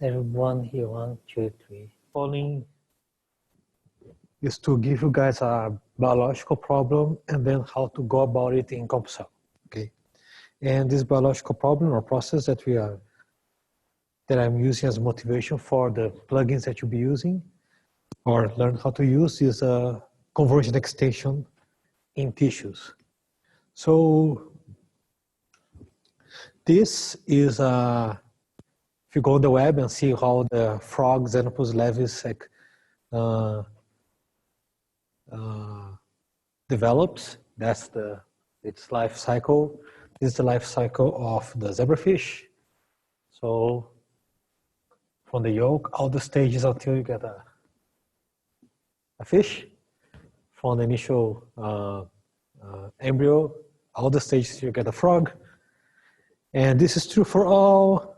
Everyone here, 1, 2, 3. Following is to give you guys a biological problem and then how to go about it in CompuCell. Okay, and this biological problem or process that I'm using as motivation for the plugins that you'll be using or learn how to use is a convergent extension in tissues. So this is if you go on the web and see how the frogs and levis develops, that's its life cycle. This is the life cycle of the zebrafish. So from the yolk, all the stages until you get a fish. From the initial embryo, all the stages you get a frog. And this is true for all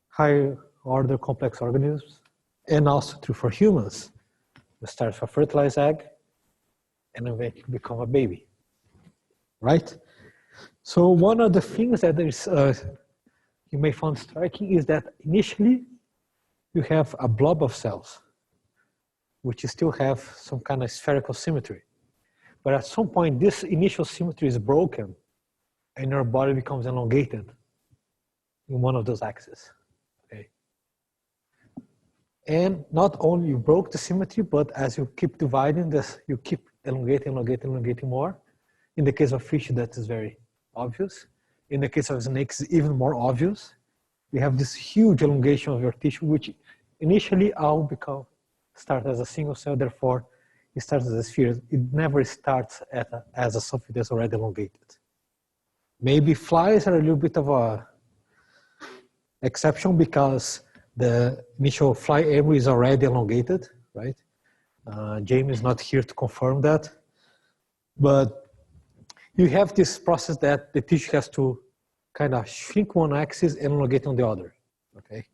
higher order complex organisms, and also true for humans. We start from a fertilized egg and eventually become a baby, right? So one of the things that you may find striking is that initially you have a blob of cells, which still have some kind of spherical symmetry. But at some point, this initial symmetry is broken and your body becomes elongated in one of those axes, okay? And not only you broke the symmetry, but as you keep dividing this, you keep elongating more. In the case of fish, that is very obvious. In the case of snakes, it's even more obvious. You have this huge elongation of your tissue, which initially all start as a single cell, therefore it starts as a sphere. It never starts as something that's already elongated. Maybe flies are a little bit of a exception because the initial fly embryo is already elongated, right? Jamie is not here to confirm that. But you have this process that the tissue has to kind of shrink one axis and elongate on the other, okay?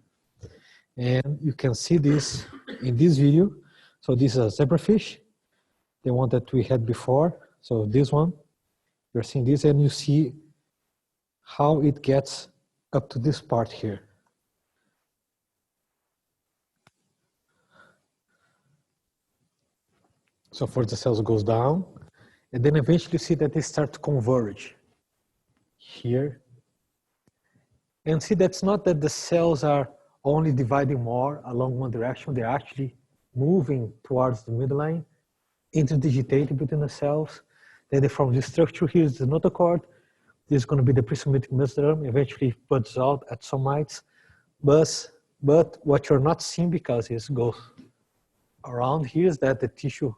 And you can see this in this video. So this is a zebrafish, the one that we had before. So this one, you're seeing this and you see how it gets up to this part here. So first the cells goes down, and then eventually you see that they start to converge here. And see, that's not that the cells are only dividing more along one direction, they're actually moving towards the midline, interdigitating between the cells. Then they form this structure. Here's the notochord. This is going to be the prismatic mesoderm. Eventually it buds out at some mites. But what you're not seeing, because it goes around here, is that the tissue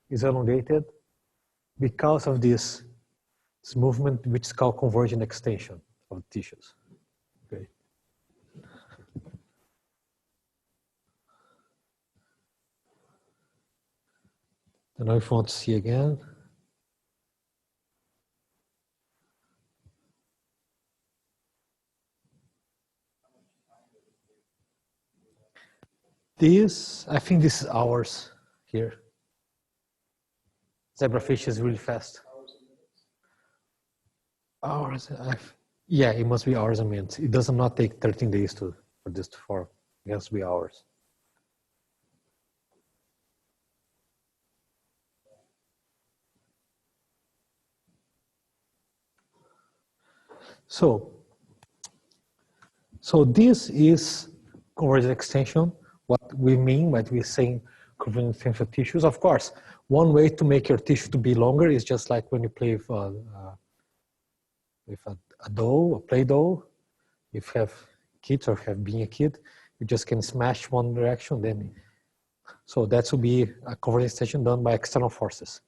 is elongated because of this movement, which is called convergent extension of the tissues. Okay. I don't know if you want to see again. This, I think this is hours here. Zebrafish is really fast. Hours, yeah, it must be hours and minutes. It does not take 13 days for this to form. It has to be hours. So this is convergent extension. What we mean by we're saying convergent extension of tissues. Of course, one way to make your tissue to be longer is just like when you play with a doll, a play doll. If you have kids or have been a kid, you just can smash one direction. Then, so that will be a convergent extension done by external forces.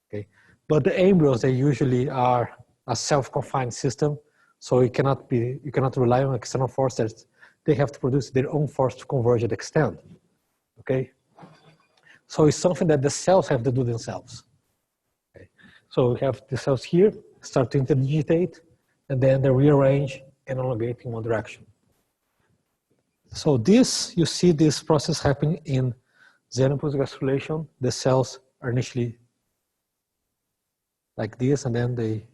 Okay, but the embryos, they usually are a self-confined system. So you cannot rely on external forces. They have to produce their own force to converge and extend, okay? So it's something that the cells have to do themselves, okay? So we have the cells here, start to interdigitate, and then they rearrange and elongate in one direction. So this, you see this process happening in xenopus gastrulation. The cells are initially like this, and then they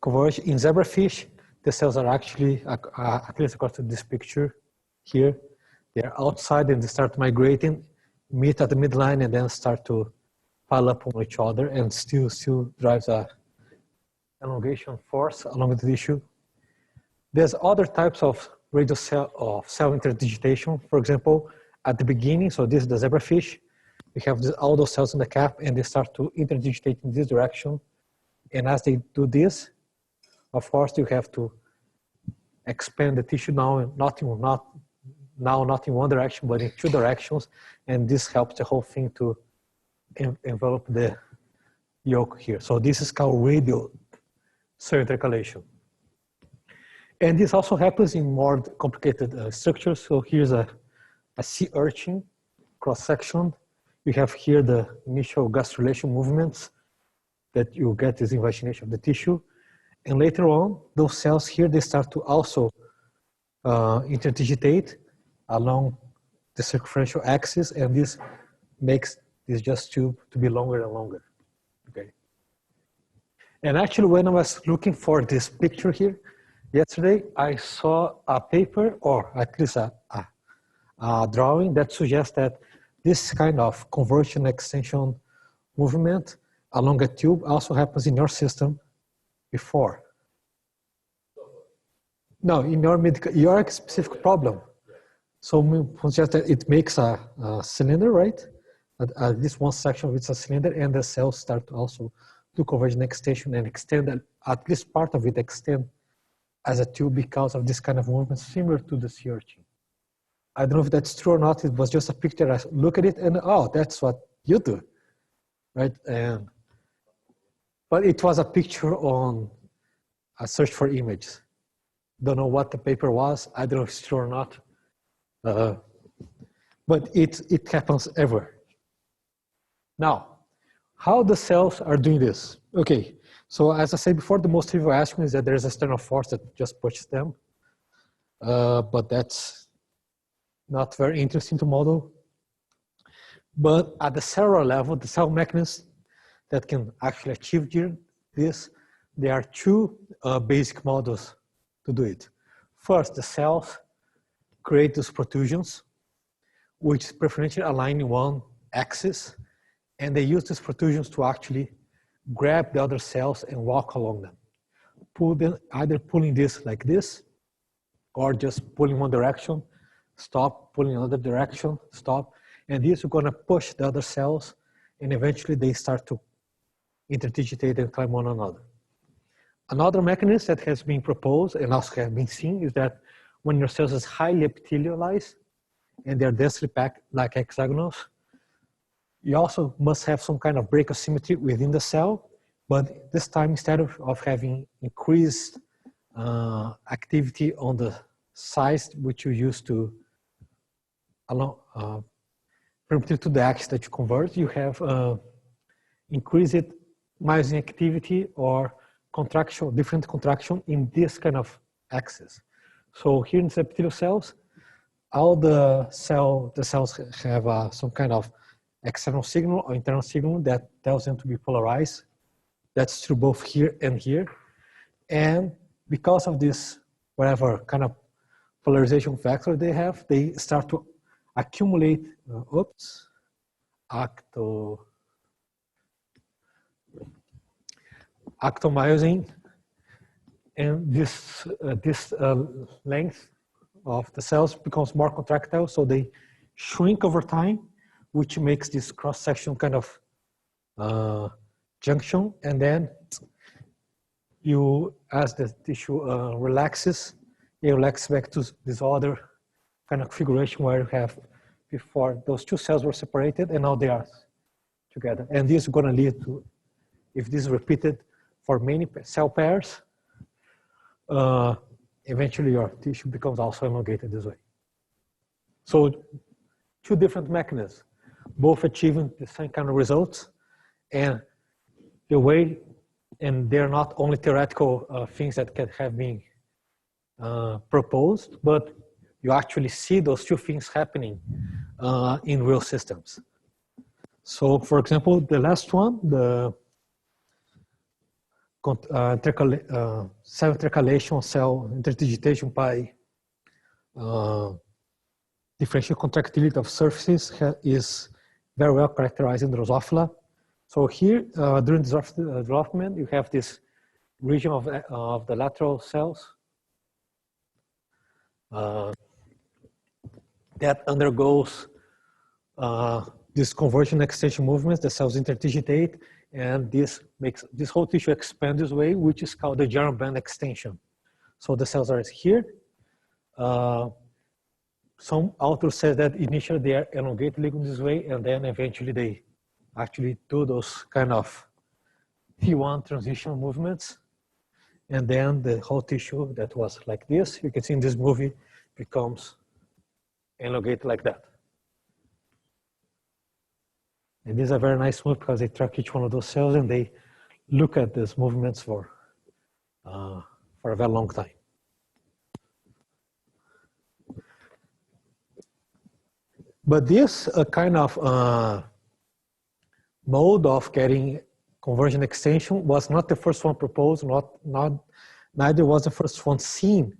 converge. In zebrafish, the cells are actually, at least according to this picture here, they're outside and they start migrating, meet at the midline, and then start to pile up on each other, and still drives a elongation force along the tissue. There's other types of radial cell interdigitation. For example, at the beginning, so this is the zebrafish, we have all those cells in the cap, and they start to interdigitate in this direction. And as they do this, of course, you have to expand the tissue now, not in one direction, but in two directions. And this helps the whole thing to envelop the yolk here. So this is called radial cell intercalation. And this also happens in more complicated structures. So here's a sea urchin cross-section. You have here the initial gastrulation movements that you get this invagination of the tissue. And later on, those cells here, they start to also interdigitate along the circumferential axis, and this makes this just tube to be longer and longer, okay? And actually, when I was looking for this picture here yesterday, I saw a paper, or at least a drawing that suggests that this kind of conversion extension movement along a tube also happens in your system before. No, in your specific problem. So we suggest that it makes a cylinder, right? This one section with a cylinder, and the cells start also to converge an extension and extend, at least part of it extend as a tube because of this kind of movement similar to the sea urchin. I don't know if that's true or not. It was just a picture. I look at it and, oh, that's what you do, right? But it was a picture on a search for images. Don't know what the paper was. I don't know if it's true or not. But it happens everywhere. Now, how the cells are doing this? Okay, so as I said before, the most trivial aspect is that there's an external force that just pushes them. But that's not very interesting to model. But at the cellular level, the cell mechanisms that can actually achieve this, there are two basic models to do it. First, the cells create these protrusions, which is preferentially aligned in one axis, and they use these protrusions to actually grab the other cells and walk along them. Either pulling this like this, or just pulling one direction, stop, pulling another direction, stop, and these are gonna push the other cells, and eventually they start to interdigitate and climb one another. Another mechanism that has been proposed and also has been seen is that when your cells is highly epithelialized and they're densely packed like hexagonals, you also must have some kind of brachysymmetry within the cell, but this time instead of having increased activity on the sides which you use to along perpendicular to the axis that you convert, you have increased myosin activity or contraction, different contraction in this kind of axis. So here in the epithelial cells, all the cells have some kind of external signal or internal signal that tells them to be polarized. That's true both here and here. And because of this, whatever kind of polarization factor they have, they start to accumulate, actomyosin, and this length of the cells becomes more contractile, so they shrink over time, which makes this cross-section kind of junction, and then as the tissue relaxes, it relaxes back to this other kind of configuration where you have before those two cells were separated and now they are together. And this is going to lead to, if this is repeated for many cell pairs, eventually your tissue becomes also elongated this way. So two different mechanisms, both achieving the same kind of results, and the way, and they're not only theoretical things that can have been proposed, but you actually see those two things happening in real systems. So for example, the last one, the cell intercalation, cell interdigitation by differential contractility of surfaces is very well characterized in Drosophila. So here, during development, you have this region of the lateral cells that undergoes this conversion extension movements. The cells interdigitate, and this makes this whole tissue expand this way, which is called the germ band extension. So the cells are here. Some authors say that initially they are elongate ligament this way, and then eventually they actually do those kind of T1 transition movements. And then the whole tissue that was like this, you can see in this movie, becomes elongated like that. And this is a very nice move because they track each one of those cells and they look at these movements for a very long time. But this kind of mode of getting conversion extension was not the first one proposed, neither was the first one seen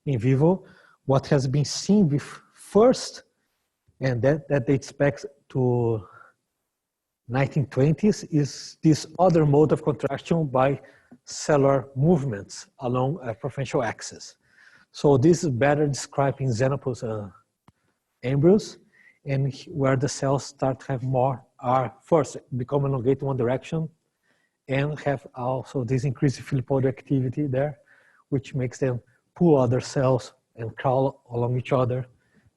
in vivo. What has been seen first, and that dates back to 1920s, is this other mode of contraction by cellular movements along a preferential axis. So this is better described in Xenopus embryos, and where the cells start to have more, first become elongated in one direction, and have also this increased Filippoid activity there, which makes them pull other cells and crawl along each other,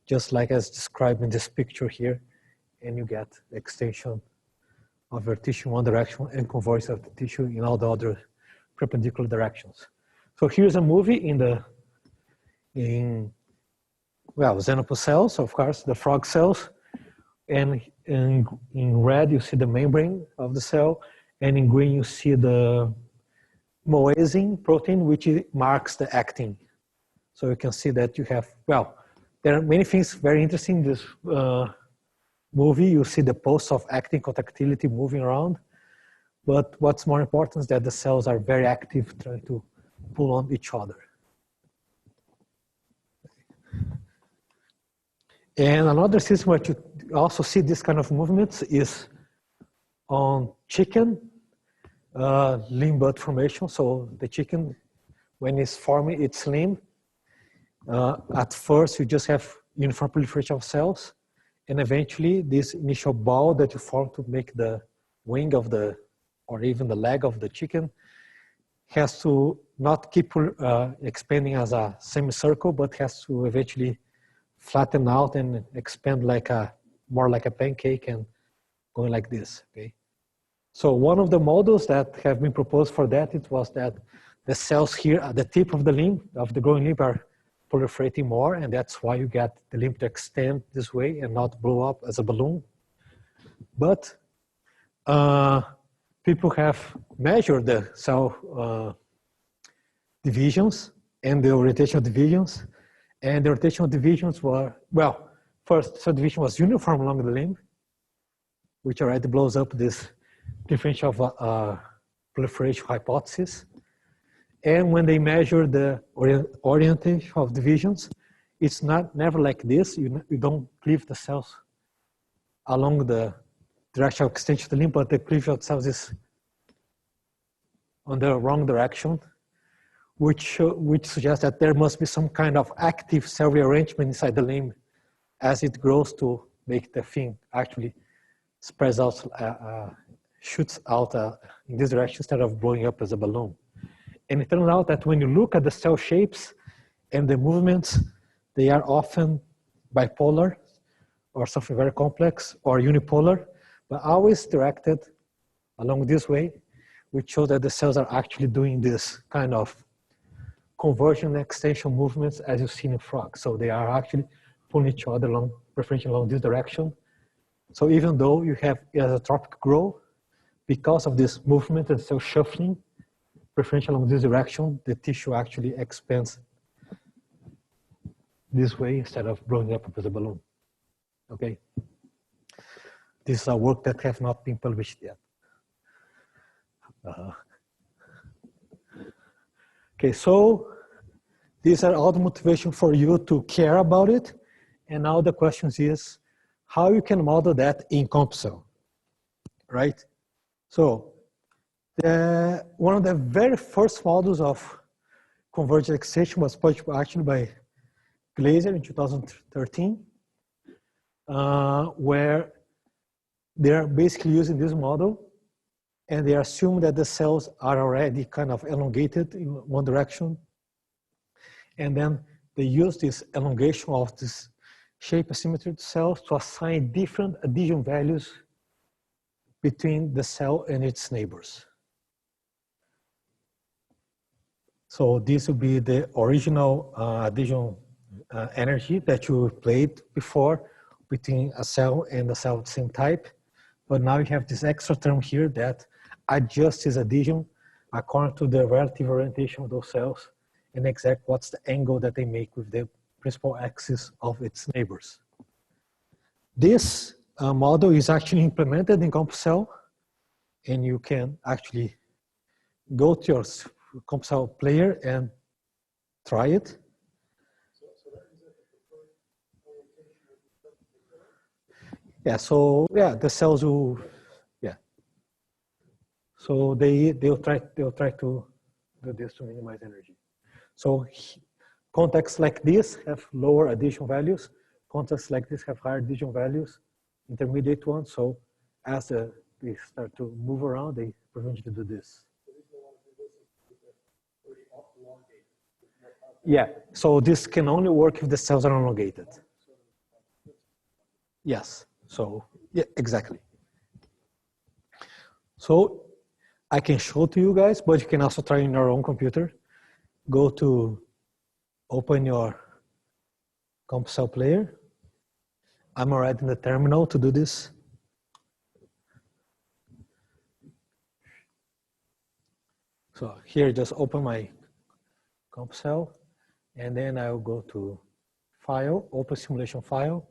just like as described in this picture here, and you get extension of your tissue in one direction and convergence of the tissue in all the other perpendicular directions. So here's a movie in Xenopus cells, of course, the frog cells, and in red you see the membrane of the cell, and in green you see the moasin protein, which marks the actin. So you can see that you have, there are many things very interesting in this movie. You see the pulse of actin contractility moving around, but what's more important is that the cells are very active trying to pull on each other. And another system where you also see this kind of movements is on chicken limb bud formation. So the chicken, when it's forming its limb, at first you just have uniform proliferation of cells, and eventually this initial ball that you form to make the wing of the, or even the leg of the chicken, has to not keep expanding as a semicircle, but has to eventually flatten out and expand like more like a pancake and going like this, okay? So one of the models that have been proposed for that, it was that the cells here at the tip of the limb, of the growing limb, are proliferating more, and that's why you get the limb to extend this way and not blow up as a balloon. But people have measured the cell divisions and the orientational divisions, and the rotational divisions were, first cell division was uniform along the limb, which already blows up this differential proliferation hypothesis. And when they measure the orientation of divisions, it's never like this. You don't cleave the cells along the direction of extension of the limb, but the cleavage of cells is on the wrong direction, which suggests that there must be some kind of active cell rearrangement inside the limb as it grows to make the thing actually spreads out, shoots out in this direction instead of blowing up as a balloon. And it turns out that when you look at the cell shapes and the movements, they are often bipolar or something very complex, or unipolar, but always directed along this way, which shows that the cells are actually doing this kind of conversion extension movements as you see in frogs. So they are actually pulling each other along, preferentially along this direction. So even though you have azotropic growth, because of this movement and cell shuffling, preferentially along this direction, the tissue actually expands this way instead of blowing up as a balloon. Okay? This is a work that has not been published yet. Okay, so these are all the motivation for you to care about it. And now the question is how you can model that in CompCell, right? So one of the very first models of convergent extension was published actually by Glaser in 2013, where they're basically using this model and they assume that the cells are already kind of elongated in one direction. And then they use this elongation of this shape asymmetry to cells to assign different adhesion values between the cell and its neighbors. So this will be the original adhesion energy that you played before between a cell and a cell of the same type. But now you have this extra term here that adjusts this adhesion according to the relative orientation of those cells and exact what's the angle that they make with the principal axis of its neighbors. This model is actually implemented in CompCell, and you can actually go to your CompCell player and try it. Yeah, so yeah, the cells will, yeah. So they'll try to do this to minimize energy. So contexts like this have lower addition values. Contexts like this have higher addition values, intermediate ones. So as they start to move around, they eventually do this. Yeah, so this can only work if the cells are elongated. Yes, so yeah, exactly. So I can show to you guys, but you can also try in your own computer. Go to open your CompCell player. I'm already in the terminal to do this. So here, just open my CompCell, and then I'll go to File, Open Simulation File.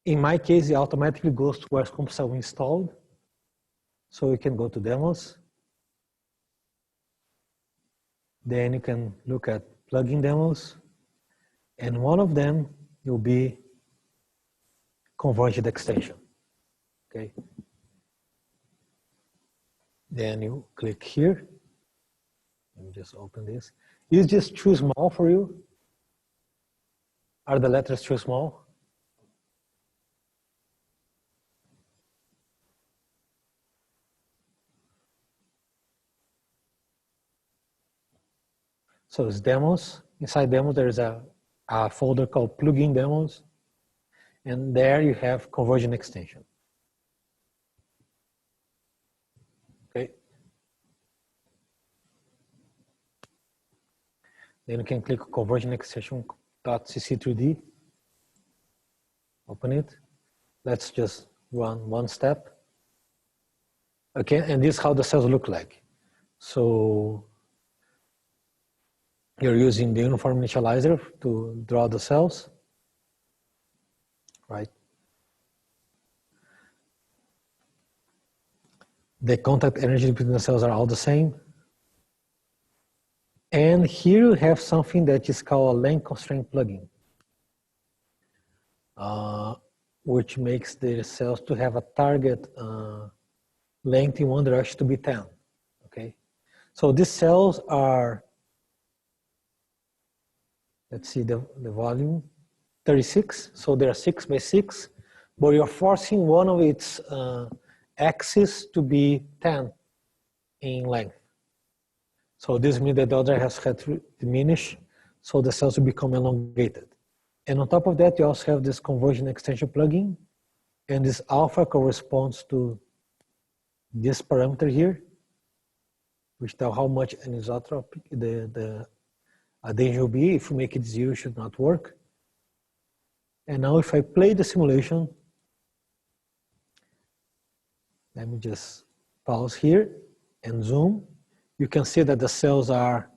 In my case, it automatically goes to where CompCell installed. So you can go to Demos. Then you can look at plugin demos. And one of them will be Convergent extension. Okay. Then you click here. Let me just open this. Is this too small for you? Are the letters too small? So it's demos. Inside demos, there's a folder called plugin demos. And there you have Convergent extension. Okay. Then you can click Convergent extension.cc3d. Open it. Let's just run one step. Okay, and this is how the cells look like. So you're using the uniform initializer to draw the cells, right? The contact energy between the cells are all the same. And here you have something that is called a length constraint plugin, which makes the cells to have a target length in one direction to be 10, okay? So these cells are, let's see the volume, 36, so they're 6 by 6, but you're forcing one of its axes to be 10 in length. So this means that the other has had to diminish, so the cells will become elongated. And on top of that, you also have this convergent extension plugin, and this alpha corresponds to this parameter here, which tells how much anisotropic the adhesion will be. If you make it 0, it should not work. And now if I play the simulation, let me just pause here and zoom. You can see that the cells are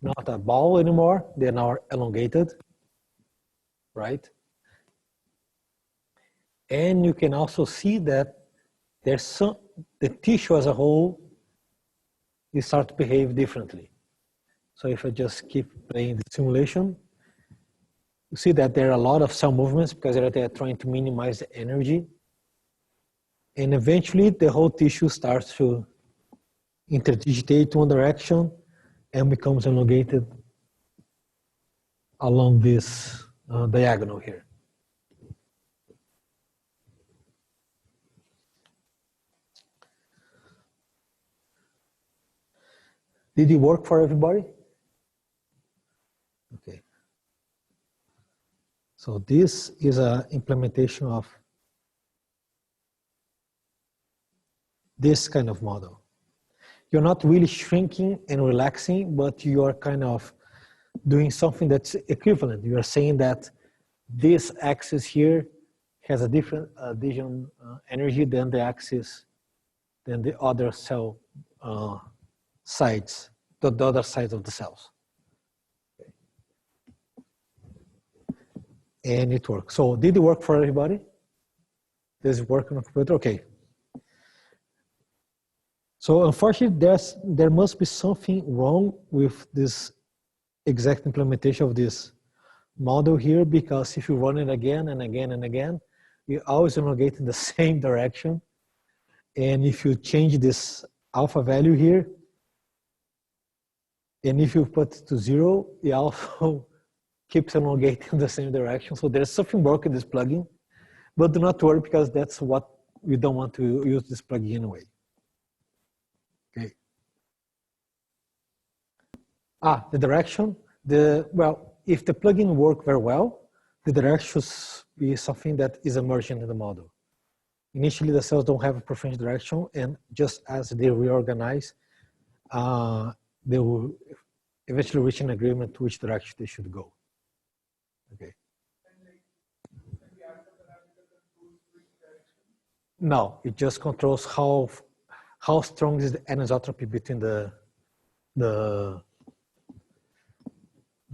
not a ball anymore. They're now elongated, right? And you can also see that there's the tissue as a whole it starts to behave differently. So if I just keep playing the simulation, you see that there are a lot of cell movements because they're trying to minimize the energy. And eventually the whole tissue starts to interdigitate one direction and becomes elongated along this diagonal here. Did it work for everybody? Okay. So this is an implementation of this kind of model. You're not really shrinking and relaxing, but you are kind of doing something that's equivalent. You are saying that this axis here has a different adhesion energy than the axis, than the other cell sides, the other sides of the cells. Okay. And it works. So did it work for everybody? Does it work on a computer? Okay. So unfortunately, there must be something wrong with this exact implementation of this model here, because if you run it again and again and again, you always elongate in the same direction. And if you change this alpha value here, and if you put it to 0, it also keeps elongating in the same direction. So there's something broken in this plugin, but do not worry, because that's what we don't want to use this plugin anyway. Okay. The direction. Well, if the plugin works very well, the direction should be something that is emergent in the model. Initially, the cells don't have a preferential direction, and just as they reorganize, they will eventually reach an agreement to which direction they should go. Okay. No, it just controls how strong is the anisotropy between the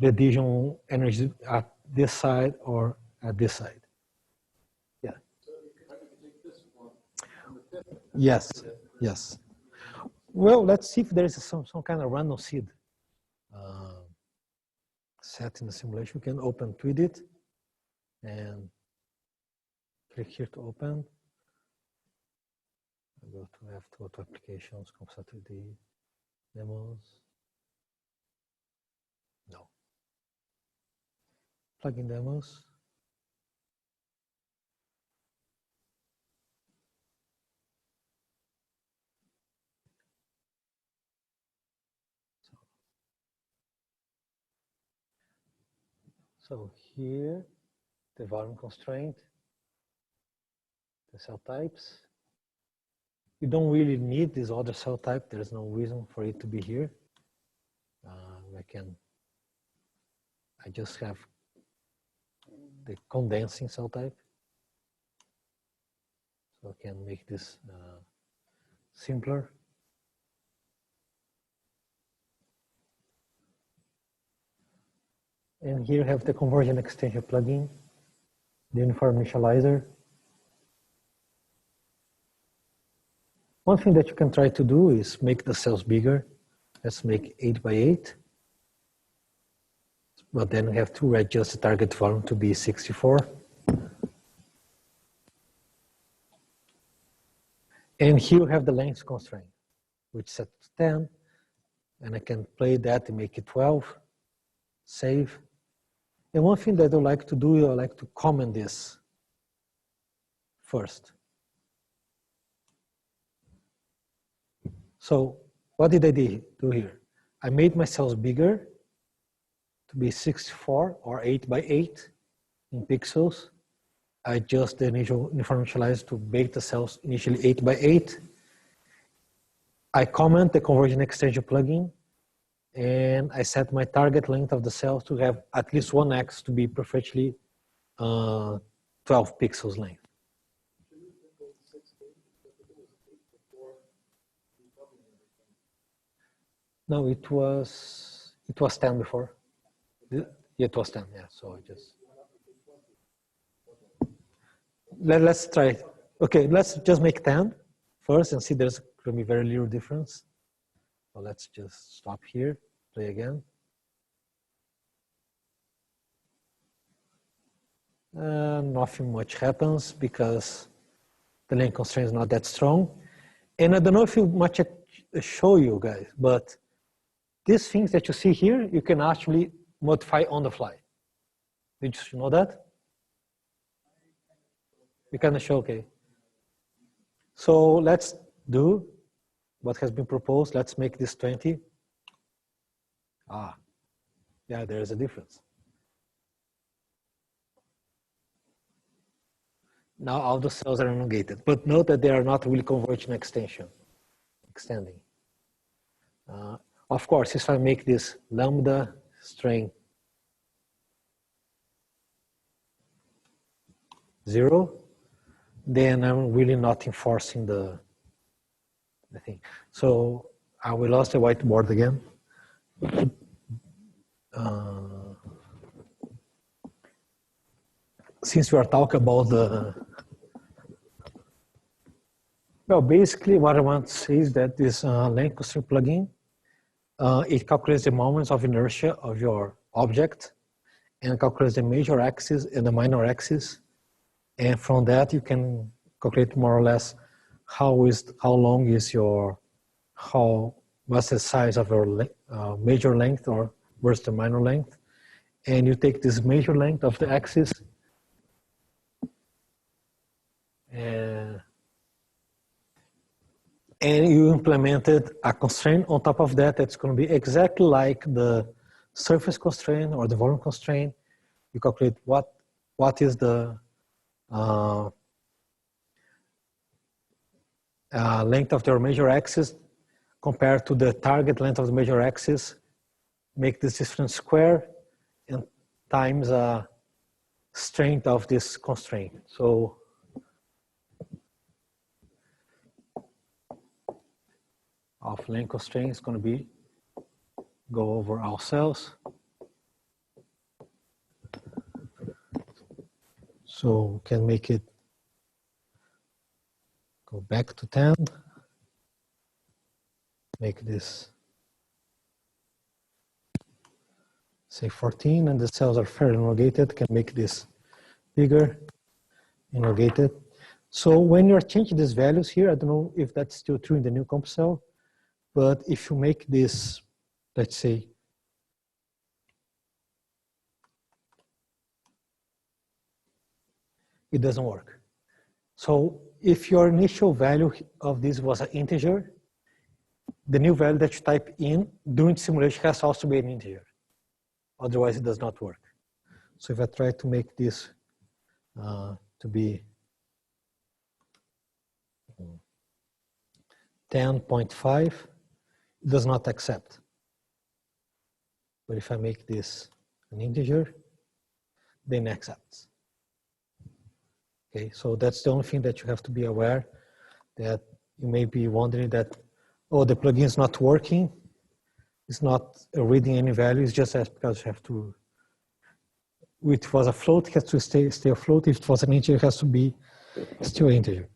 adhesion energy at this side or at this side. Yeah. Yes, yes. Well, let's see if there is some kind of random seed set in the simulation. We can open Tweedit and click here to open. I go to applications, Composite 3D, demos. No. Plugin demos. So here, the volume constraint, the cell types. You don't really need this other cell type. There's no reason for it to be here. I just have the condensing cell type. So I can make this simpler. And here I have the convergent extension plugin, the uniform initializer. One thing that you can try to do is make the cells bigger. Let's make 8 by 8. But then we have to adjust the target volume to be 64. And here we have the length constraint, which is set to 10. And I can play that and make it 12, save. And one thing that I like to do, I like to comment this first. So what did I do here? I made my cells bigger to be 64 or 8 by 8 in pixels. I adjust the initial uniform initializer to make the cells initially 8 by 8. I comment the convergent extension plugin, and I set my target length of the cells to have at least one X to be perfectly 12 pixels length. No, it was 10 before. Yeah, it was 10, yeah, so I just... Let's try it. Okay, let's just make 10 first and see there's going to be very little difference. So let's just stop here, play again. Nothing much happens because the length constraint is not that strong. And I don't know if you much show you guys, but these things that you see here, you can actually modify on the fly. Did you know that? We can show, okay. So let's do what has been proposed. Let's make this 20. Yeah, there is a difference. Now all the cells are elongated, but note that they are not really convergent extending. Of course, if I make this lambda string 0, then I'm really not enforcing the thing. So I will lost the whiteboard again. Since we are talking about the, well, basically what I want to say is that this length constraint plugin, it calculates the moments of inertia of your object and calculates the major axis and the minor axis. And from that, you can calculate more or less what's the size of your major length or versus the minor length. And you take this major length of the axis and you implemented a constraint on top of that that's going to be exactly like the surface constraint or the volume constraint. You calculate what is the length of your major axis compared to the target length of the major axis, make this difference square and times strength of this constraint. So of length constraint is going to be go over our cells. So we can make it go back to 10. Make this say 14, and the cells are fairly elongated. Can make this bigger, elongated. So when you're changing these values here, I don't know if that's still true in the new comp cell, but if you make this, let's say, it doesn't work. So if your initial value of this was an integer, the new value that you type in during simulation has also be an integer. Otherwise, it does not work. So if I try to make this to be 10.5, it does not accept. But if I make this an integer, then it accepts. Okay, so that's the only thing that you have to be aware, that you may be wondering that, oh, the plugin is not working. It's not reading any value. It's just because you have to, if it was a float, it has to stay afloat. If it was an integer, it has to be still an integer.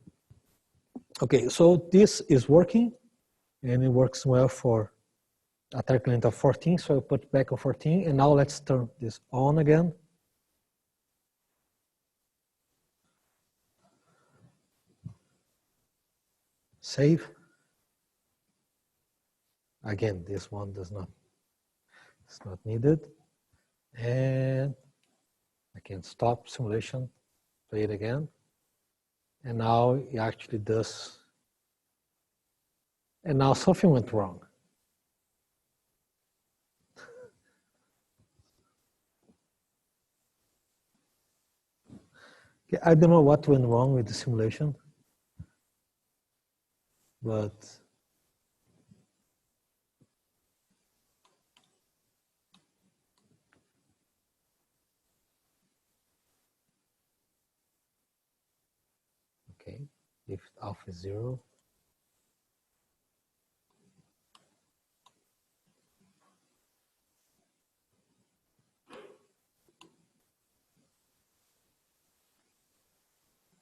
Okay, so this is working, and it works well for a target length of 14. So I put back on 14, and now let's turn this on again. Save. Again, this one it's not needed. And I can stop simulation, play it again. And now it actually does. And now something went wrong. Okay, I don't know what went wrong with the simulation, but okay, if alpha is 0,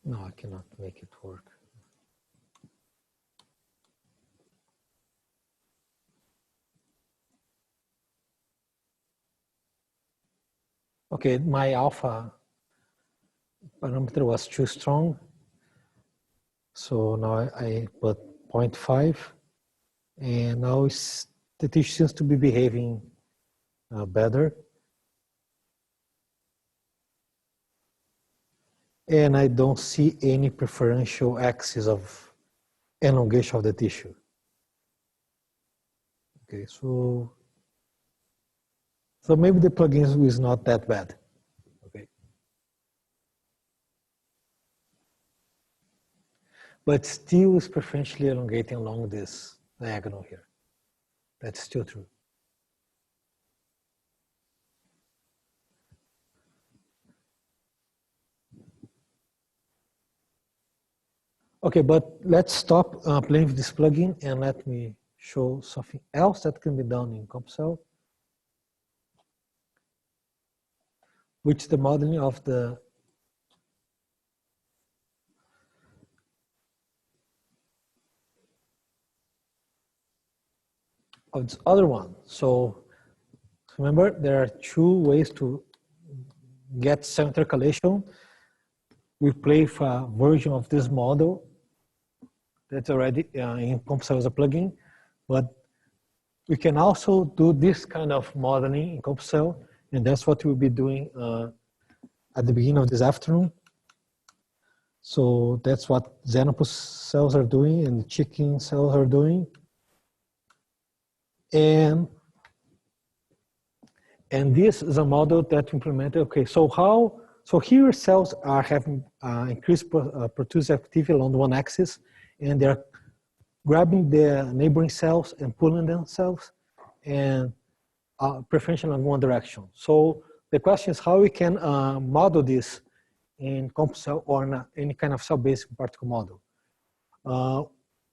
no, I cannot make it work. Okay, my alpha parameter was too strong. So now I put 0.5, and now the tissue seems to be behaving better. And I don't see any preferential axis of elongation of the tissue. Okay, so maybe the plugin is not that bad. Okay, but still is preferentially elongating along this diagonal here. That's still true. Okay, but let's stop playing with this plugin and let me show something else that can be done in CompCell, which is the modeling of this other one. So remember, there are two ways to get cell intercalation. We play with a version of this model that's already in CompCell as a plugin, but we can also do this kind of modeling in CompCell, and that's what we'll be doing at the beginning of this afternoon. So that's what Xenopus cells are doing and chicken cells are doing. And this is a model that implemented, okay, so here cells are having increased protease activity along one axis, and they're grabbing the neighboring cells and pulling themselves, and preferentially in one direction. So the question is how we can model this in CompCell or in any kind of cell-based particle model.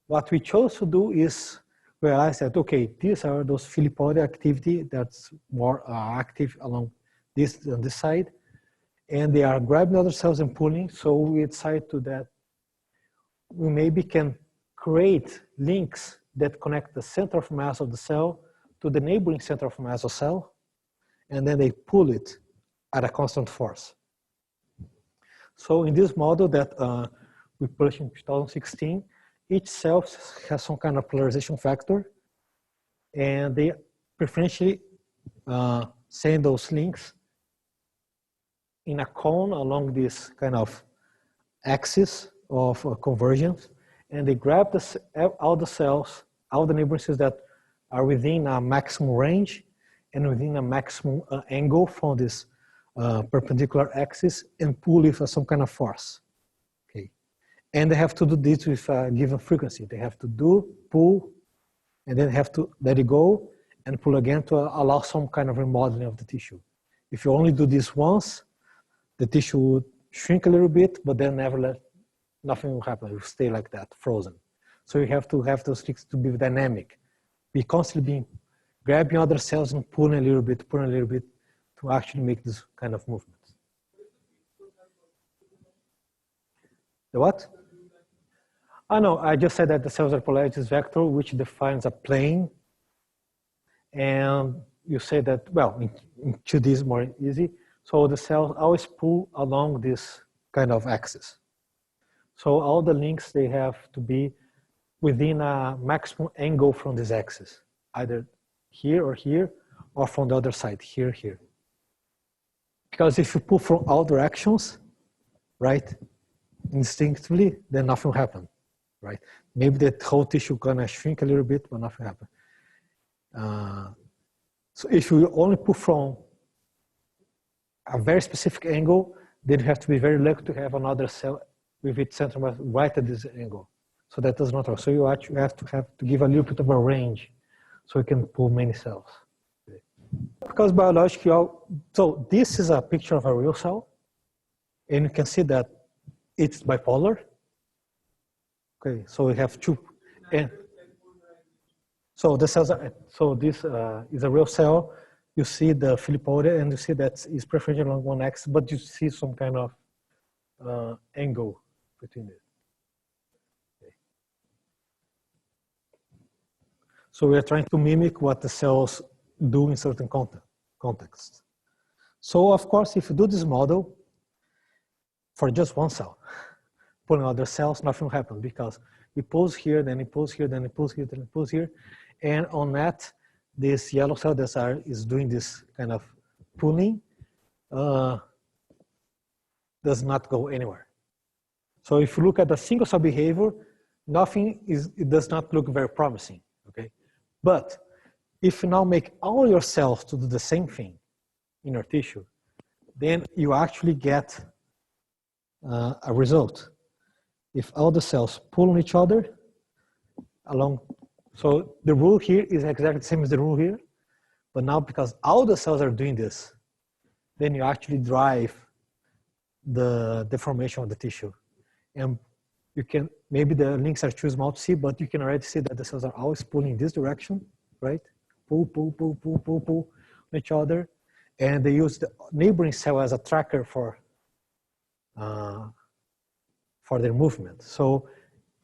What we chose to do is realize that, okay, these are those filipodi activity that's more active along this on this side, and they are grabbing other cells and pulling. So we decided to that we maybe can create links that connect the center of mass of the cell to the neighboring center of mass of cell, and then they pull it at a constant force. So in this model that we published in 2016, each cell has some kind of polarization factor, and they preferentially send those links in a cone along this kind of axis of convergence, and they grab all the cells, all the neighboring cells that are within a maximum range and within a maximum angle from this perpendicular axis, and pull with some kind of force. Okay, and they have to do this with a given frequency. They have to pull, and then have to let it go and pull again to allow some kind of remodeling of the tissue. If you only do this once, the tissue would shrink a little bit, but then nothing will happen. It will stay like that, frozen. So you have to have those links to be dynamic. Be constantly being grabbing other cells and pulling a little bit to actually make this kind of movement. The what? Oh no, I just said that the cellular polarity is vector, which defines a plane. And you say that, well, in 2D is more easy. So the cells always pull along this kind of axis. So all the links, they have to be within a maximum angle from this axis, either here, or from the other side, here. Because if you pull from all directions, right, instinctively, then nothing will happen, right? Maybe the whole tissue gonna shrink a little bit, but nothing happen. So if you only pull from a very specific angle, then you have to be very lucky to have another cell with its center mass right at this angle. So that does not work. So you actually have to give a little bit of a range so you can pull many cells. Because biologically, so this is a picture of a real cell, and you can see that it's bipolar. Okay, so we have two, and so the cells are, so this is a real cell. You see the filipodi, and you see that it's preferential along one axis, but you see some kind of angle between it. Okay. So we are trying to mimic what the cells do in certain contexts. So of course, if you do this model for just one cell, pulling other cells, nothing will happen because it pulls here, then it pulls here, then it pulls here, then it pulls here. And on that, this yellow cell that is doing this kind of pulling does not go anywhere. So if you look at the single cell behavior, it does not look very promising, okay? But if you now make all your cells to do the same thing in your tissue, then you actually get a result. If all the cells pull on each other along, so the rule here is exactly the same as the rule here, but now because all the cells are doing this, then you actually drive the deformation of the tissue. And you can, maybe the links are too small to see, but you can already see that the cells are always pulling in this direction, right? Pull, pull, pull, pull, pull, pull on each other. And they use the neighboring cell as a tracker for their movement. So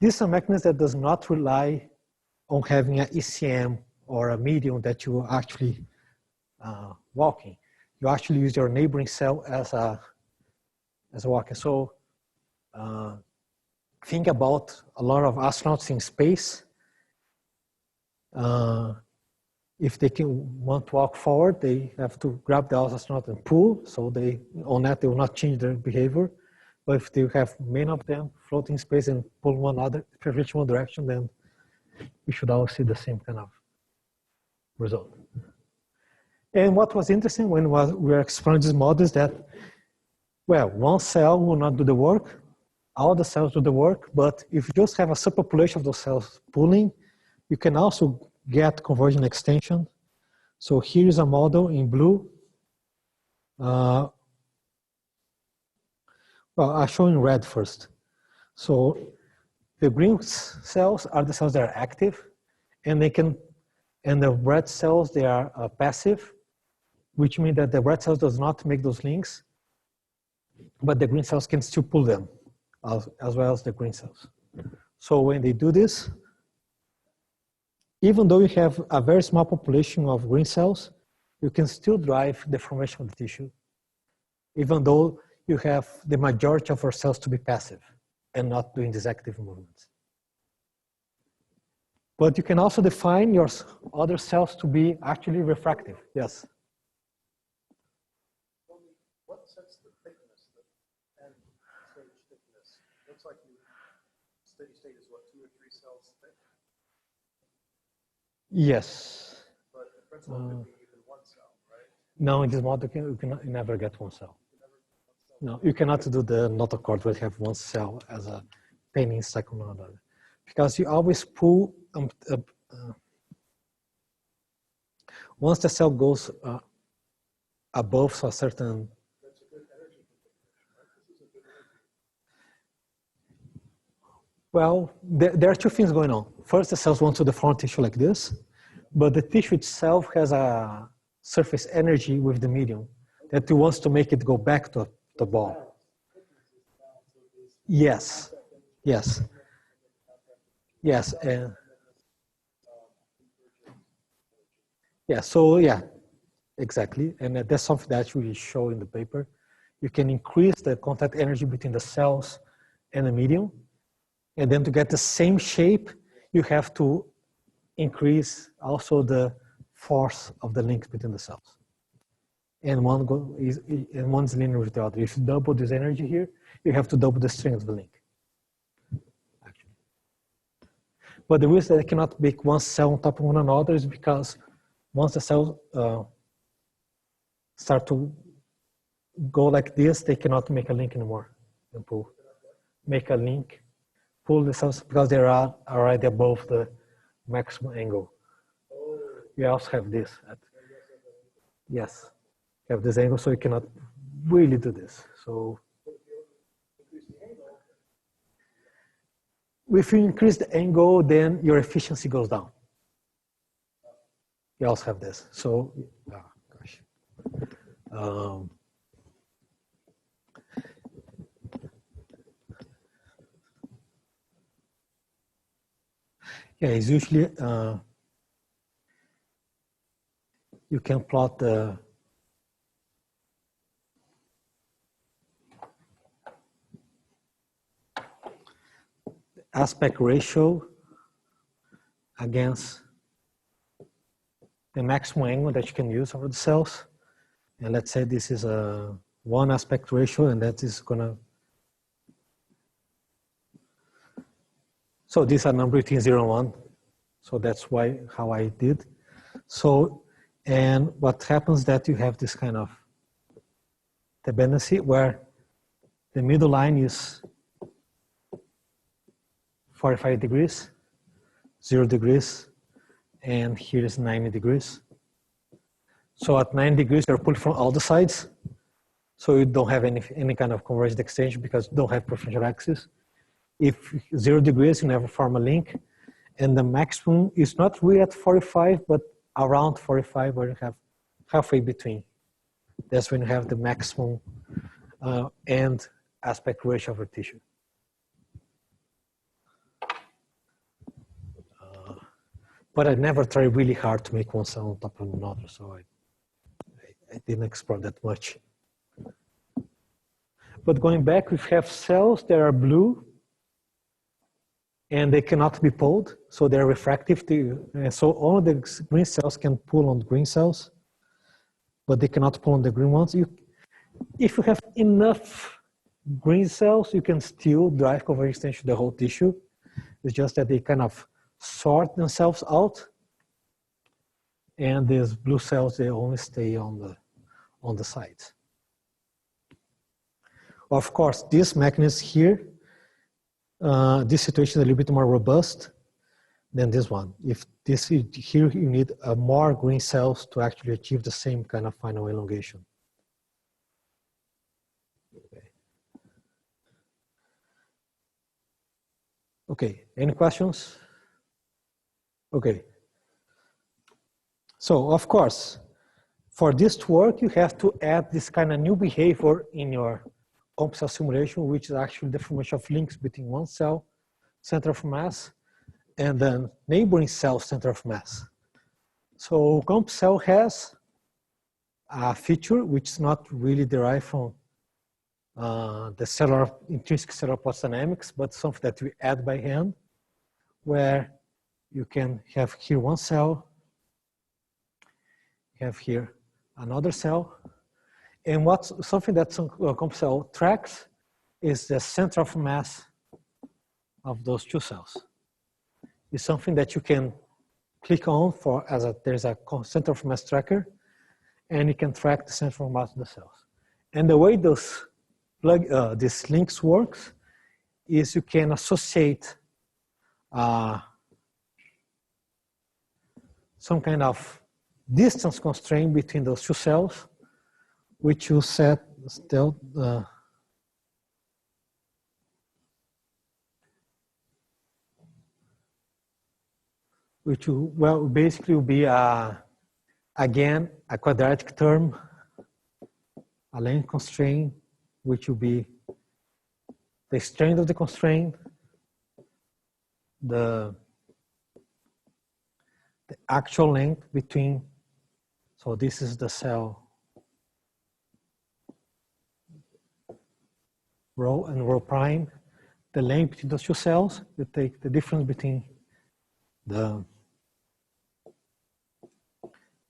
this is a mechanism that does not rely on having an ECM or a medium that you are actually walking. You actually use your neighboring cell as a walker. So think about a lot of astronauts in space. If they want to walk forward, they have to grab the astronaut and pull. So on that, they will not change their behavior. But if they have many of them floating in space and pull one direction, then we should all see the same kind of result. And what was interesting when we were exploring this model is that, well, one cell will not do the work, all the cells do the work, but if you just have a subpopulation of those cells pulling, you can also get convergent extension. So here is a model in blue. Well, I'll show in red first. So the green cells are the cells that are active, and the red cells, they are passive, which means that the red cells does not make those links, but the green cells can still pull them, as well as the green cells. So when they do this, even though you have a very small population of green cells, you can still drive the formation of the tissue, even though you have the majority of our cells to be passive and not doing these active movements. But you can also define your other cells to be actually refractive. Yes? What sets the thickness, the end stage thickness? Looks like steady state is what, 2 or 3 cells thick? Yes. But the principle could be even 1 cell, right? No, in this model, you never get 1 cell. No, you cannot do the notochord where you have 1 cell as a painting cycle on another. Because you always pull, once the cell goes above a certain. That's a good energy configuration, right? This is a good energy. Well, there are 2 things going on. First, the cells want to deform tissue like this, but the tissue itself has a surface energy with the medium that wants to make it go back to the ball. Yes, yes, yes, yeah. So yeah, exactly, and that's something that we show in the paper. You can increase the contact energy between the cells and the medium, and then to get the same shape, you have to increase also the force of the links between the cells. And one's linear with the other. If you double this energy here, you have to double the strength of the link. Actually. But the reason that I cannot make 1 cell on top of one another is because once the cells start to go like this, they cannot make a link anymore and pull. Make a link, pull the cells because they are already above the maximum angle. You also have this. Yes. You have this angle, so you cannot really do this. So if you increase the angle, then your efficiency goes down. You also have this. So, oh gosh. Yeah, it's usually, you can plot the aspect ratio against the maximum angle that you can use over the cells. And let's say this is a 1 aspect ratio, and that is gonna, so these are number between 0 and 1. So that's why, how I did. So, and what happens that you have this kind of dependency where the middle line is 45 degrees, 0 degrees, and here is 90 degrees. So at 90 degrees, you're pulled from all the sides. So you don't have any kind of convergent extension because you don't have preferential axis. If 0 degrees, you never form a link. And the maximum is not really at 45, but around 45, where you have halfway between. That's when you have the maximum end aspect ratio of a tissue. But I never try really hard to make one cell on top of another, so I didn't explore that much. But going back, we have cells that are blue, and they cannot be pulled, so they're refractive. So all of the green cells can pull on green cells, but they cannot pull on the green ones. If you have enough green cells, you can still drive convergent extension to the whole tissue. It's just that they kind of sort themselves out, and these blue cells, they only stay on the sides. Of course, this mechanism here, this situation is a little bit more robust than this one. If this is here, you need more green cells to actually achieve the same kind of final elongation. Okay, any questions? Okay. So, of course, for this to work, you have to add this kind of new behavior in your comp cell simulation, which is actually the formation of links between one cell center of mass and the neighboring cell center of mass. So comp cell has a feature which is not really derived from the cellular intrinsic cellular pulse dynamics, but something that we add by hand, where you can have here one cell, have here another cell, and what's something that comp cell tracks is the center of mass of those two cells. It's something that you can click on for there's a center of mass tracker, and you can track the center of mass of the cells. And the way those these links works is you can associate some kind of distance constraint between those two cells, which you set still which will basically be again a quadratic term, a length constraint, which will be the strength of the constraint, the actual length between, so this is the cell rho and rho prime, the length between those two cells, you take the difference between the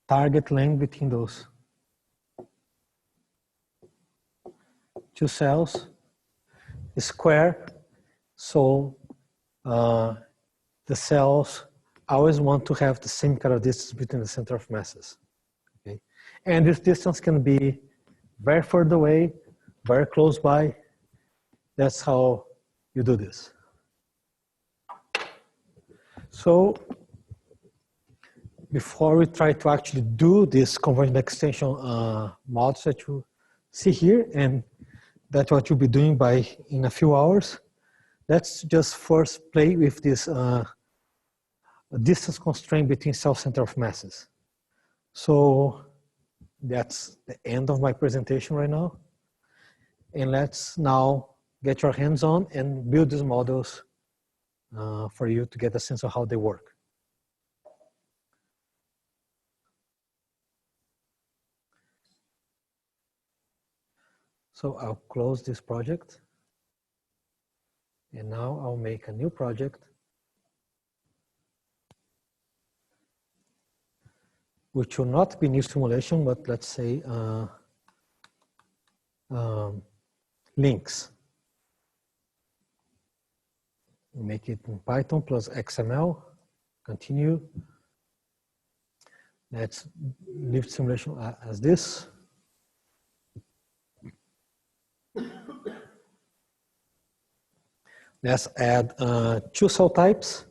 target length between those two cells is square. So the cells always want to have the same kind of distance between the center of masses. Okay, and this distance can be very far away, very close by. That's how you do this. So before we try to actually do this convergent extension mods that you see here, and that's what you'll be doing in a few hours, let's just first play with this distance constraint between cell center of masses. So that's the end of my presentation right now. And let's now get your hands on and build these models for you to get a sense of how they work. So I'll close this project And now I'll make a new project, which will not be new simulation, but let's say links. Make it in Python plus XML, continue. Let's leave simulation as this. Let's add 2 cell types.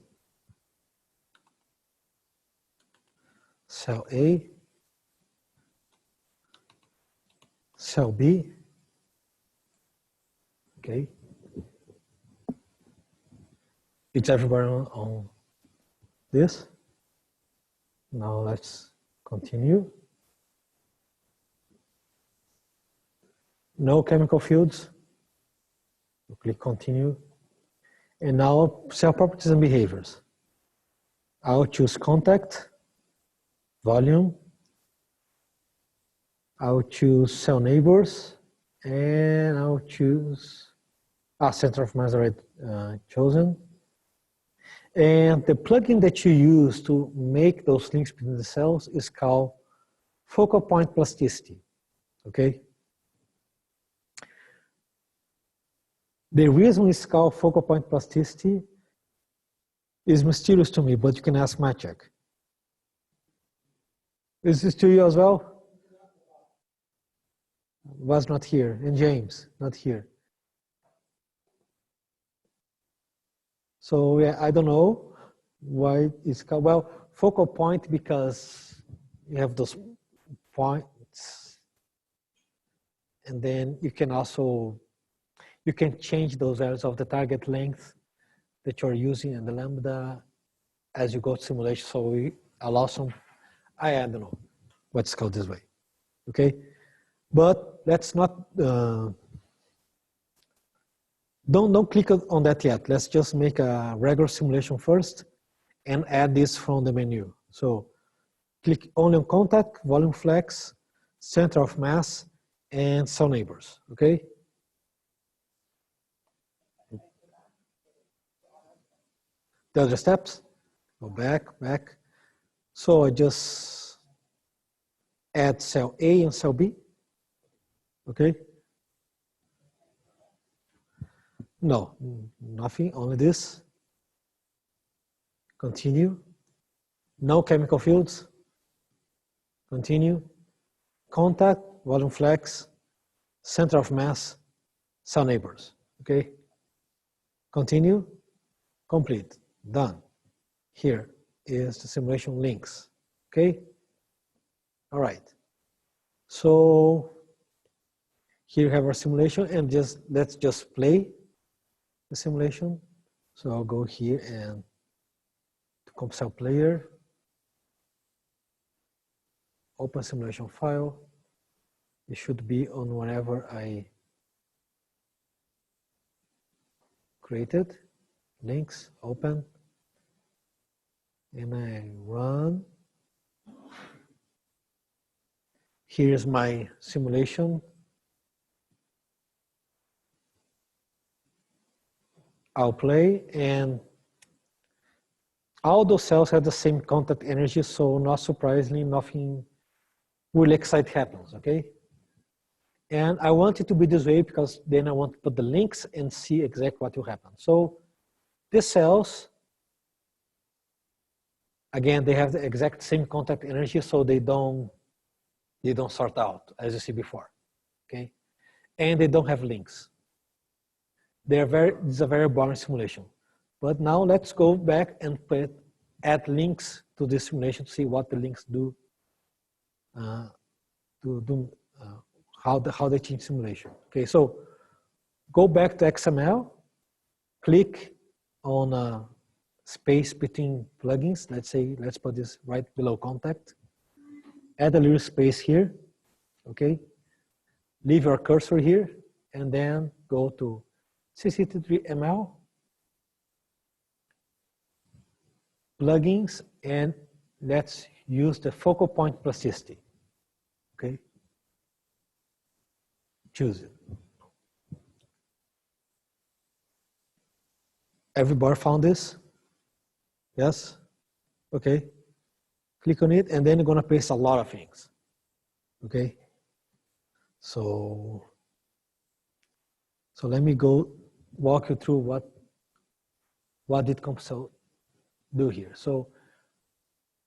Cell A, cell B, okay. It's everybody on this. Now let's continue. No chemical fields. You click continue. And now cell properties and behaviors. I'll choose contact, volume. I'll choose cell neighbors, and I'll choose center of mass already chosen. And the plugin that you use to make those links between the cells is called focal point plasticity, okay? The reason it's called focal point plasticity is mysterious to me, but you can ask Maciek. Is this to you as well? Was not here, and James, not here. So yeah, I don't know why it's called, well, focal point because you have those points, and then you can also, you can change those values of the target length that you're using and the lambda as you go to simulation. So we allow some, I don't know what's called this way, okay? But let's not, don't click on that yet. Let's just make a regular simulation first and add this from the menu. So click only on contact, volume flex, center of mass, and cell neighbors, okay? The other steps, go back. So I just add cell A and cell B, okay? No, nothing, only this. Continue. No chemical fields. Continue. Contact, volume flex, center of mass, cell neighbors, okay? Continue, complete, done. Here is the simulation links, okay? All right. So here we have our simulation, and let's just play the simulation. So I'll go here and to CompCell player, open simulation file. It should be on whatever I created. Links, open, and I run. Here's my simulation. I'll play, and all those cells have the same contact energy, so not surprisingly, nothing really exciting happens, okay? And I want it to be this way because then I want to put the links and see exactly what will happen. So these cells, again, they have the exact same contact energy, so they don't sort out, as you see before, okay? And they don't have links. It's a very boring simulation. But now let's go back and add links to this simulation to see what the links do, how they change simulation. Okay, so go back to XML, click on space between plugins. Let's put this right below contact. Add a little space here, okay? Leave your cursor here, and then go to CC3ML, plugins, and let's use the focal point plasticity, okay? Choose it. Everybody found this? Yes? Okay. Click on it, and then you're gonna paste a lot of things. Okay. So let me go walk you through what did Compsol do here. So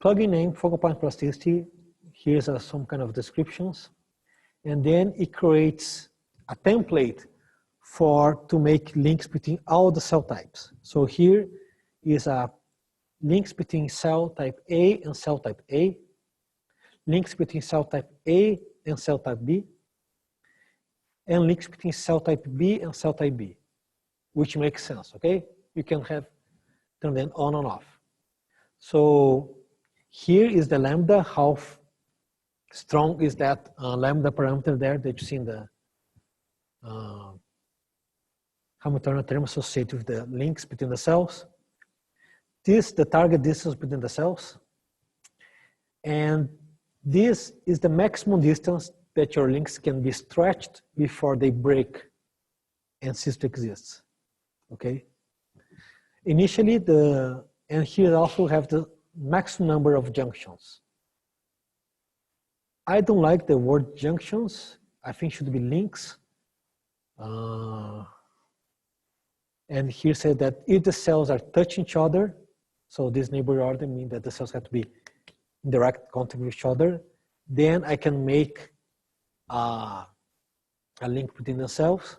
plugin name, focal point plasticity, here's some kind of descriptions. And then it creates a template to make links between all the cell types. So here is a links between cell type A and cell type A, links between cell type A and cell type B, and links between cell type B and cell type B, which makes sense, okay? You can turn them on and off. So here is the lambda. How strong is that lambda parameter there that you see in the Hamiltonian term associated with the links between the cells. This, the target distance between the cells. And this is the maximum distance that your links can be stretched before they break and cease to exist, okay? Initially, and here also have the maximum number of junctions. I don't like the word junctions. I think it should be links. And here said that if the cells are touching each other, so this neighbor order means that the cells have to be in direct contact with each other, then I can make a link between the cells.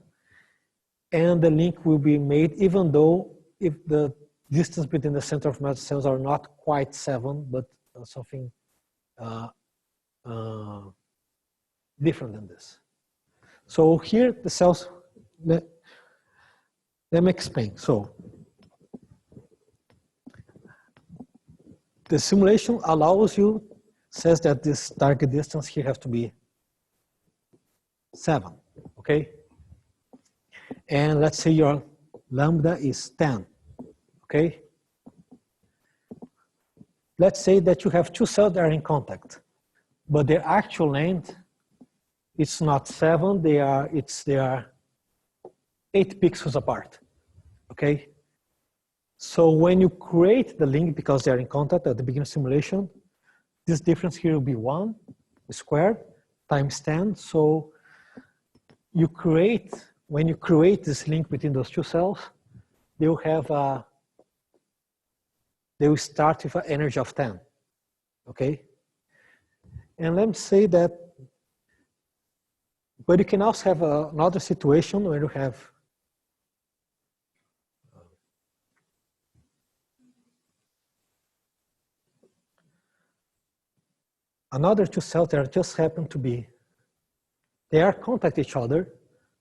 And the link will be made even though if the distance between the center of mass cells are not quite 7, but something different than this. So here the cells, let me explain. So the simulation allows you, says that this target distance here has to be 7, okay? And let's say your lambda is 10, okay? Let's say that you have two cells that are in contact, but their actual length, it's not 7, they are 8 pixels apart, okay? So when you create the link, because they're in contact at the beginning of simulation, this difference here will be 1 squared times 10. So when you create this link between those two cells, they will start with an energy of 10, okay? And let me say that, but you can also have another situation where you have another two cells that just happen to be, they are contact each other,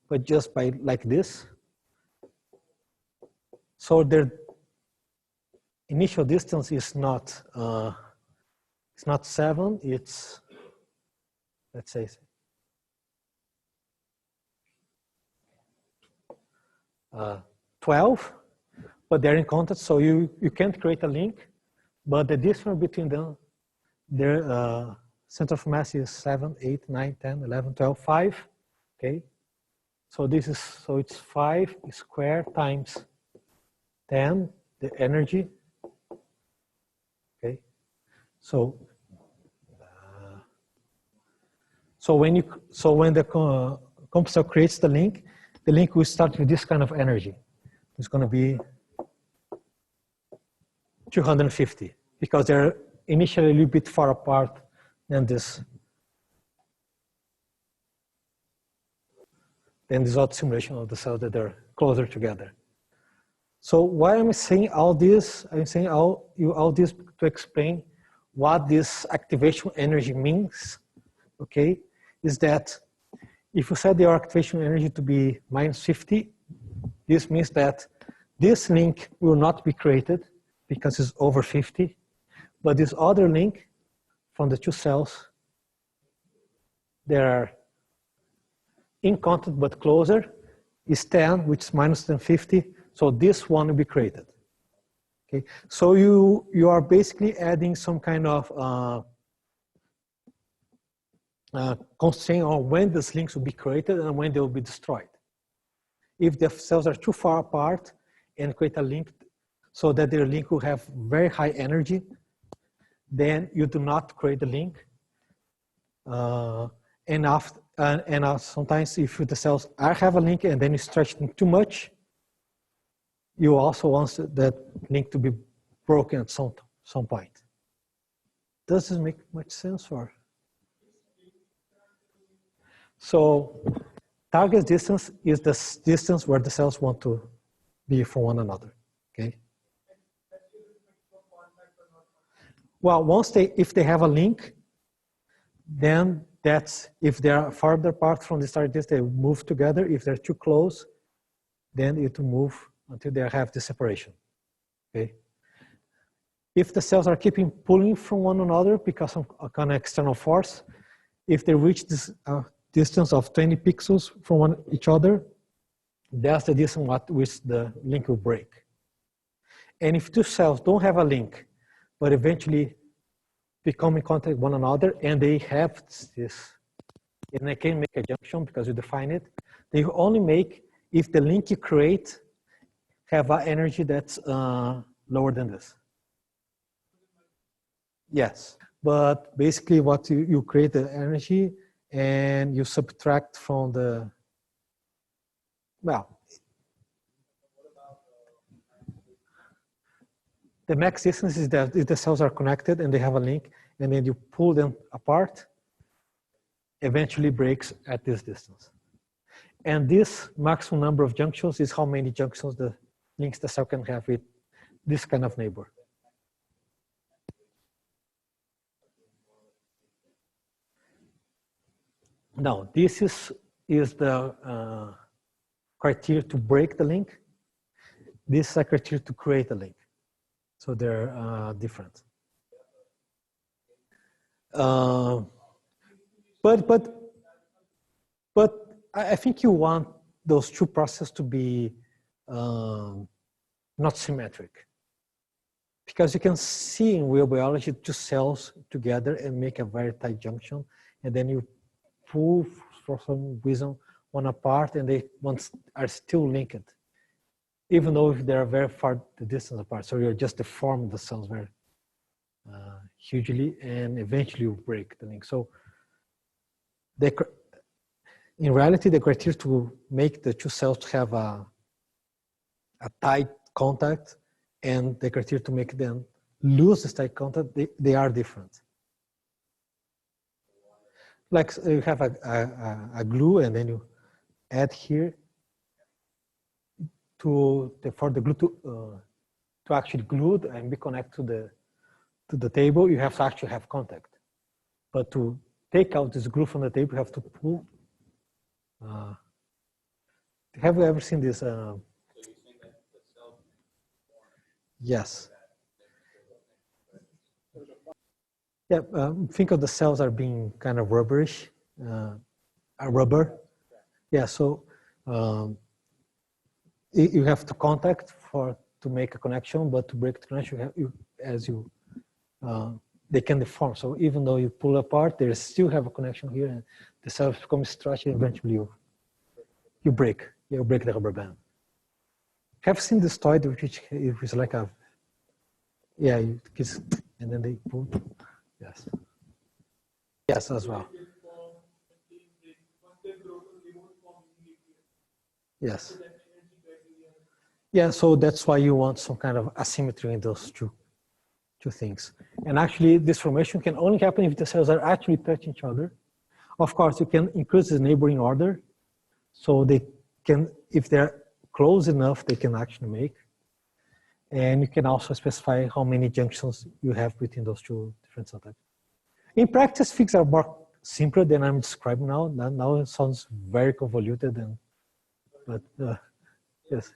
but just by like this. So their initial distance is not 7, it's, let's say, 12, but they're in contact, so you can't create a link, but the distance between them, their center of mass is 7, 8, 9, 10, 11, 12, 5, okay? So it's 5 squared times 10, the energy, okay? So when the composer creates the link will start with this kind of energy. It's going to be 250 because they're initially a little bit far apart than this other simulation of the cells that are closer together. So why am I saying all this? I'm saying all this to explain what this activation energy means, okay? Is that if you set your activation energy to be -50, this means that this link will not be created because it's over 50, but this other link from the two cells, they are in contact but closer, is 10, which is minus than 50, so this one will be created. Okay, so you are basically adding some kind of constraint on when these links will be created and when they will be destroyed. If the cells are too far apart and create a link so that their link will have very high energy, then you do not create the link. Sometimes if the cells have a link and then you stretch them too much, you also want that link to be broken at some point. Does this make much sense? Or? So target distance is the distance where the cells want to be from one another, okay? Well, if they have a link, then that's, if they are farther apart from the target distance, they move together. If they're too close, then it will move until they have the separation, okay? If the cells are keeping pulling from one another because of a kind of external force, if they reach this distance of 20 pixels from each other, that's the distance at which the link will break. And if two cells don't have a link, but eventually become in contact with one another, and they have this, and they can make a junction because you define it, they only make if the link you create have an energy that's lower than this. Yes, but basically what you create the energy and you subtract from the, well, the max distance is that if the cells are connected and they have a link and then you pull them apart, eventually breaks at this distance. And this maximum number of junctions is how many junctions the links the cell can have with this kind of neighbor. Now, this is the criteria to break the link. This is a criteria to create a link. So they're different. But I think you want those two processes to be not symmetric. Because you can see in real biology two cells together and make a very tight junction, and then you pull for some reason one apart and they are still linked, even though they are very far the distance apart. So you're just deforming the cells very hugely, and eventually you break the link. So in reality, the criteria to make the two cells have a tight contact and the criteria to make them lose this tight contact, they are different. Like you have a glue and then you add here for the glue to actually glue and be connected to the table, you have to actually have contact. But to take out this glue from the table, you have to pull. Have you ever seen this? Yes. Yeah, think of the cells are being kind of rubberish, a rubber. Yeah, so you have to contact to make a connection, but to break the connection, they can deform. So even though you pull apart, they still have a connection here, and the cells become stretched, and eventually you break the rubber band. Have you seen this toy which is like a, yeah, and then they pull. Yes. Yes, as well. Yes. Yeah, so that's why you want some kind of asymmetry in those two things. And actually, this formation can only happen if the cells are actually touching each other. Of course, you can increase the neighboring order. So they can, if they're close enough, they can actually make. And you can also specify how many junctions you have between those two different cell types. In practice, things are more simpler than I'm describing now. Now it sounds very convoluted, but yes.